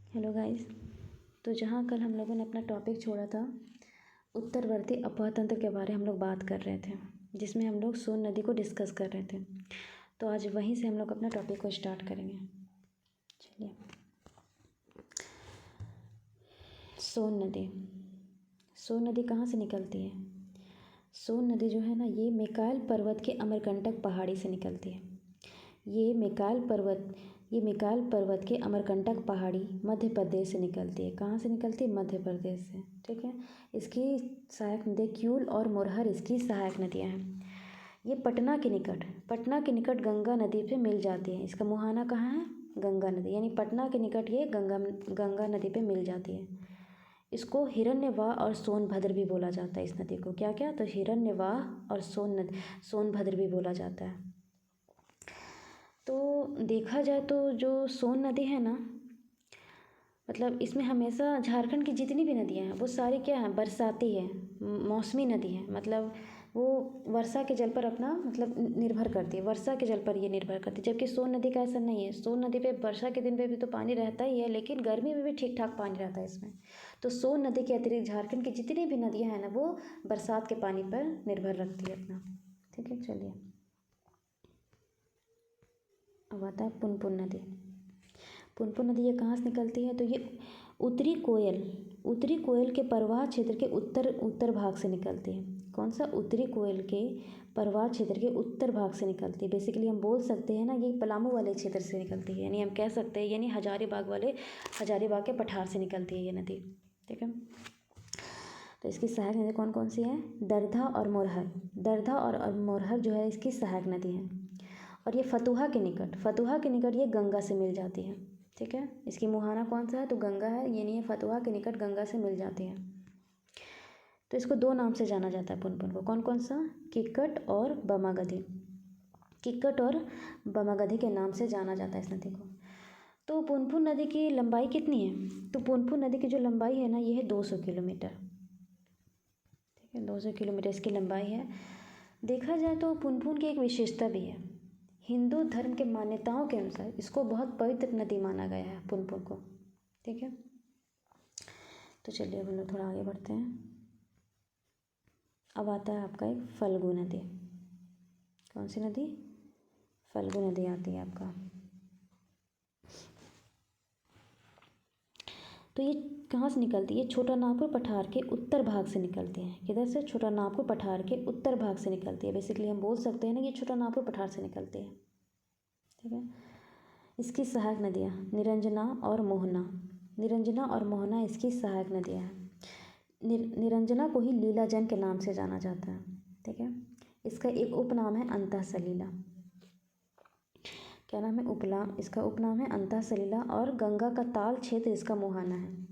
Hello guys. तो जहाँ कल हम लोगों ने अपना टॉपिक छोड़ा था, उत्तरवर्ती अफवाह तंत्र के बारे में हम लोग बात कर रहे थे, जिसमें हम लोग सोन नदी को डिस्कस कर रहे थे। तो आज वहीं से हम लोग अपना टॉपिक को स्टार्ट करेंगे। चलिए, सोन नदी। सोन नदी कहाँ से निकलती है? सोन नदी जो है ना, ये मैकाल पर्वत के अमरकंटक पहाड़ी से निकलती है। ये मैकाल पर्वत के अमरकंटक पहाड़ी मध्य प्रदेश से निकलती है। कहाँ से निकलती है? मध्य प्रदेश से। ठीक है। इसकी सहायक नदी क्यूल और मोरहर इसकी सहायक नदियाँ हैं। ये पटना के निकट गंगा नदी पे मिल जाती है। इसका मुहाना कहाँ है? गंगा नदी, यानी पटना के निकट ये गंगा नदी पे मिल जाती है। इसको हिरण्यवाह और सोनभद्र भी बोला जाता है। इस नदी को क्या क्या? तो हिरण्यवाह और सोनभद्र भी बोला जाता है। तो देखा जाए तो जो सोन नदी है ना, मतलब इसमें हमेशा झारखंड की जितनी भी नदियाँ हैं वो सारी क्या हैं? बरसाती है, मौसमी नदी है। मतलब वो वर्षा के जल पर अपना मतलब निर्भर करती है, वर्षा के जल पर ये निर्भर करती है। जबकि सोन नदी का ऐसा नहीं है। सोन नदी पे वर्षा के दिन पे भी तो पानी रहता ही है, लेकिन गर्मी में भी ठीक ठाक पानी रहता है इसमें। तो सोन नदी के अतिरिक्त झारखंड की जितनी भी नदियाँ हैं ना, वो बरसात के पानी पर निर्भर रखती है अपना। ठीक है, चलिए अब आता है पुनपुन नदी। पुनपुन नदी ये कहाँ से निकलती है? तो ये उत्तरी कोयल के परवाह क्षेत्र के उत्तर भाग से निकलती है। कौन सा? उत्तरी कोयल के परवाह क्षेत्र के उत्तर भाग से निकलती है। बेसिकली हम बोल सकते हैं ना, ये पलामू वाले क्षेत्र से निकलती है, यानी हम कह सकते हैं, यानी हजारीबाग के पठार से निकलती है ये नदी। ठीक है। तो इसकी सहायक नदी कौन कौन सी है? दरधा और मोरहर जो है इसकी सहायक नदी है। और ये फतुहा के निकट ये गंगा से मिल जाती है। ठीक है। इसकी मुहाना कौन सा है? तो गंगा है, यानी ये फतुहा के निकट गंगा से मिल जाती है। तो इसको दो नाम से जाना जाता है पुनपुन को। कौन कौन सा? किक्कट और बमागधी। किक्कट और बमागधी के नाम से जाना जाता है इस नदी को। तो पुनपुन नदी की लंबाई कितनी है? तो पुनपुन नदी की जो लंबाई है ना, ये है 200 किलोमीटर। ठीक है, 200 किलोमीटर इसकी लंबाई है। देखा जाए तो पुनपुन की एक विशेषता भी है। हिंदू धर्म के मान्यताओं के अनुसार इसको बहुत पवित्र नदी माना गया है, पुनपुन को। ठीक है। तो चलिए अब हम लोग थोड़ा आगे बढ़ते हैं। अब आता है आपका एक फल्गु नदी। कौन सी नदी? फल्गु नदी आती है आपका। तो ये कहाँ से निकलती है? छोटा नागपुर पठार के उत्तर भाग से निकलती है। किधर से? छोटा नागपुर पठार के उत्तर भाग से निकलती है। बेसिकली हम बोल सकते हैं ना, ये छोटा नागपुर पठार से निकलती है। ठीक है। इसकी सहायक नदियाँ निरंजना और मोहना इसकी सहायक नदियाँ हैं। निरंजना को ही लीलाजन के नाम से जाना जाता है। ठीक है। इसका एक उपनाम है अंतः सलीला। क्या नाम है? इसका उपनाम है अंतः सलीला, और गंगा का ताल क्षेत्र इसका मुहाना है।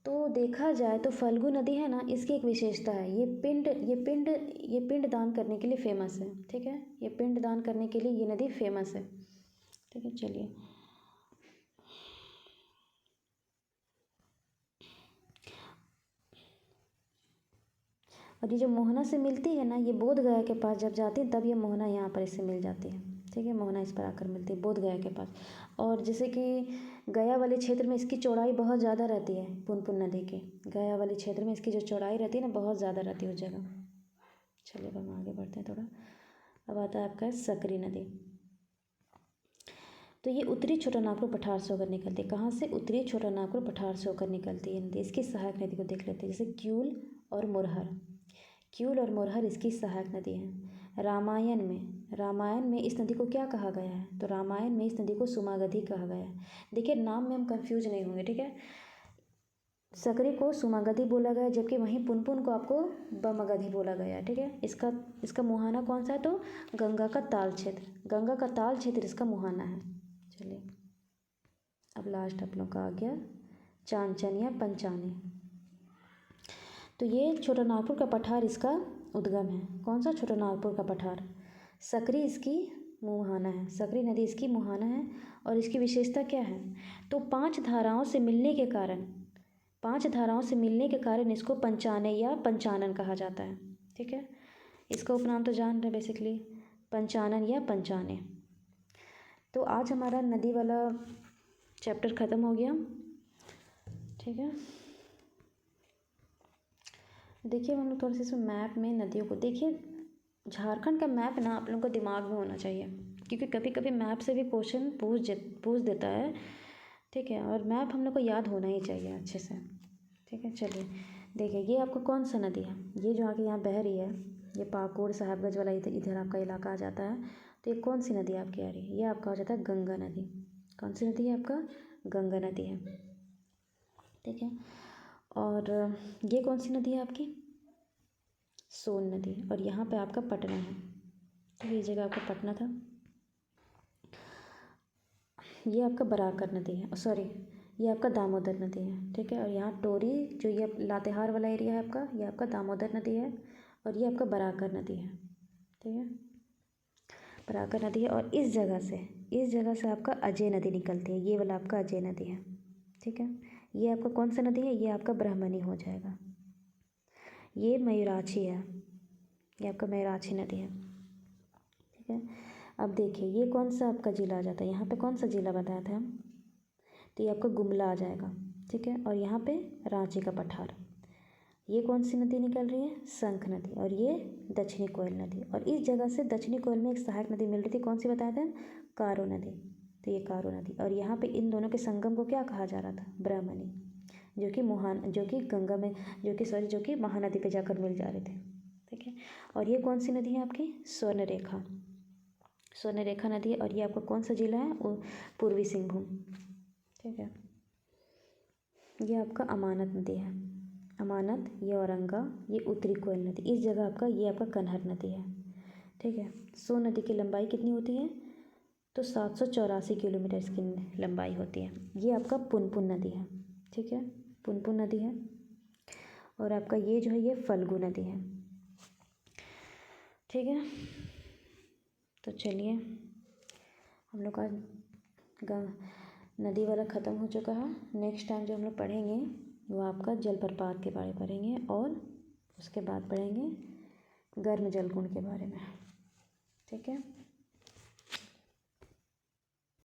तो देखा जाए तो फल्गु नदी है ना, इसकी एक विशेषता है, ये पिंड दान करने के लिए फेमस है। ठीक है। ये पिंड दान करने के लिए ये नदी फेमस है। ठीक है, चलिए और ये जो मोहना से मिलती है ना, ये बोध गया के पास जब जाती है तब ये मोहना यहाँ पर इससे मिल जाती है। ठीक है, मोहना इस पर आकर मिलती है बोध गया के पास। और जैसे कि गया वाले क्षेत्र में इसकी चौड़ाई बहुत ज़्यादा रहती है। पुनपुन नदी के गया वाले क्षेत्र में इसकी जो चौड़ाई रहती है ना, बहुत ज़्यादा रहती है उस जगह। चलिए अब हम आगे बढ़ते हैं थोड़ा। अब आता है आपका सकरी नदी। तो ये उत्तरी छोटा नागपुर पठार से होकर निकलती है। कहाँ से? उत्तरी छोटा नागपुर पठार से होकर निकलती है नदी। इसकी सहायक नदी को देख लेते हैं, जैसे क्यूल और मोरहर इसकी सहायक नदी है। रामायण में इस नदी को क्या कहा गया है? तो रामायण में इस नदी को सुमागधी कहा गया है। देखिए, नाम में हम कंफ्यूज नहीं होंगे। ठीक है। सकरी को सुमागधी बोला गया, जबकि वहीं पुनपुन को आपको बमगधी बोला गया है। ठीक है। इसका मुहाना कौन सा है? तो गंगा का ताल क्षेत्र इसका मुहाना है। चलिए अब लास्ट आप लोग का आ गया चांचन या पंचानी। तो ये छोटा नागपुर का पठार इसका उद्गम है। कौन सा? छोटा नागपुर का पठार। सकरी इसकी मुहाना है, सकरी नदी इसकी मुहाना है। और इसकी विशेषता क्या है? तो 5 धाराओं से मिलने के कारण इसको पंचाने या पंचानन कहा जाता है। ठीक है। इसका उपनाम तो जान रहे बेसिकली, पंचानन या पंचाने। तो आज हमारा नदी वाला चैप्टर ख़त्म हो गया। ठीक है। देखिए हम लोग थोड़ा सा इसमें मैप में नदियों को देखिए। झारखंड का मैप ना आप लोगों को दिमाग में होना चाहिए, क्योंकि कभी कभी मैप से भी क्वेश्चन पूछ देता है। ठीक है, और मैप हम लोग को याद होना ही चाहिए अच्छे से। ठीक है, चलिए देखिए ये आपका कौन सा नदी है, ये जो आके यहाँ बह रही है, ये पाकुड़ साहबगंज वाला इधर इधर आपका इलाका आ जाता है। तो ये कौन सी नदी आपकी आ रही है, ये आपका हो जाता है गंगा नदी। कौन सी नदी है आपका, गंगा नदी है। ठीक है, और ये कौन सी नदी है आपकी, सोन नदी। और यहाँ पे आपका पटना है, तो ये जगह आपका पटना था। ये आपका बराकर नदी है, सॉरी ये आपका दामोदर नदी है। ठीक है, और यहाँ टोरी जो ये लातेहार वाला एरिया है आपका, ये आपका दामोदर नदी है। और ये आपका बराकर नदी है। ठीक है, बराकर नदी है। और इस जगह से आपका अजय नदी निकलती है, ये वाला आपका अजय नदी है। ठीक है, ये आपका कौन सा नदी है, ये आपका ब्राह्मणी हो जाएगा। ये मयूराक्षी है, ये आपका मयूराक्षी नदी है। ठीक है, अब देखिए ये कौन सा आपका जिला आ जाता है, यहाँ पे कौन सा जिला बताया था हम, तो ये आपका गुमला आ जाएगा। ठीक है, और यहाँ पे रांची का पठार। ये कौन सी नदी निकल रही है, शंख नदी। और ये दक्षिणी कोयल नदी। और इस जगह से दक्षिणी कोयल में एक सहायक नदी मिल रही थी, कौन सी बताया था, कारो नदी। तो ये कारो नदी। और यहाँ पे इन दोनों के संगम को क्या कहा जा रहा था, ब्राह्मणी, जो कि गंगा में जो कि महानदी पे जाकर मिल जा रहे थे। ठीक है, और ये कौन सी नदी है आपकी, स्वर्णरेखा नदी है। और ये आपका कौन सा जिला है, वो पूर्वी सिंहभूम। ठीक है, ये आपका अमानत नदी है, अमानत, ये औरंगा, ये उत्तरी कोयल नदी। इस जगह आपका ये आपका कन्हर नदी है। ठीक है, सोन नदी की लंबाई कितनी होती है, तो 784 किलोमीटर इसकी लंबाई होती है। ये आपका पुनपुन नदी है। ठीक है, पुनपुन नदी है। और आपका ये जो है ये फल्गु नदी है। ठीक है, तो चलिए हम लोग का नदी वाला ख़त्म हो चुका है। नेक्स्ट टाइम जो हम लोग पढ़ेंगे वो आपका जलप्रपात के बारे में पढ़ेंगे, और उसके बाद पढ़ेंगे गर्म जलकुंड के बारे में। ठीक है।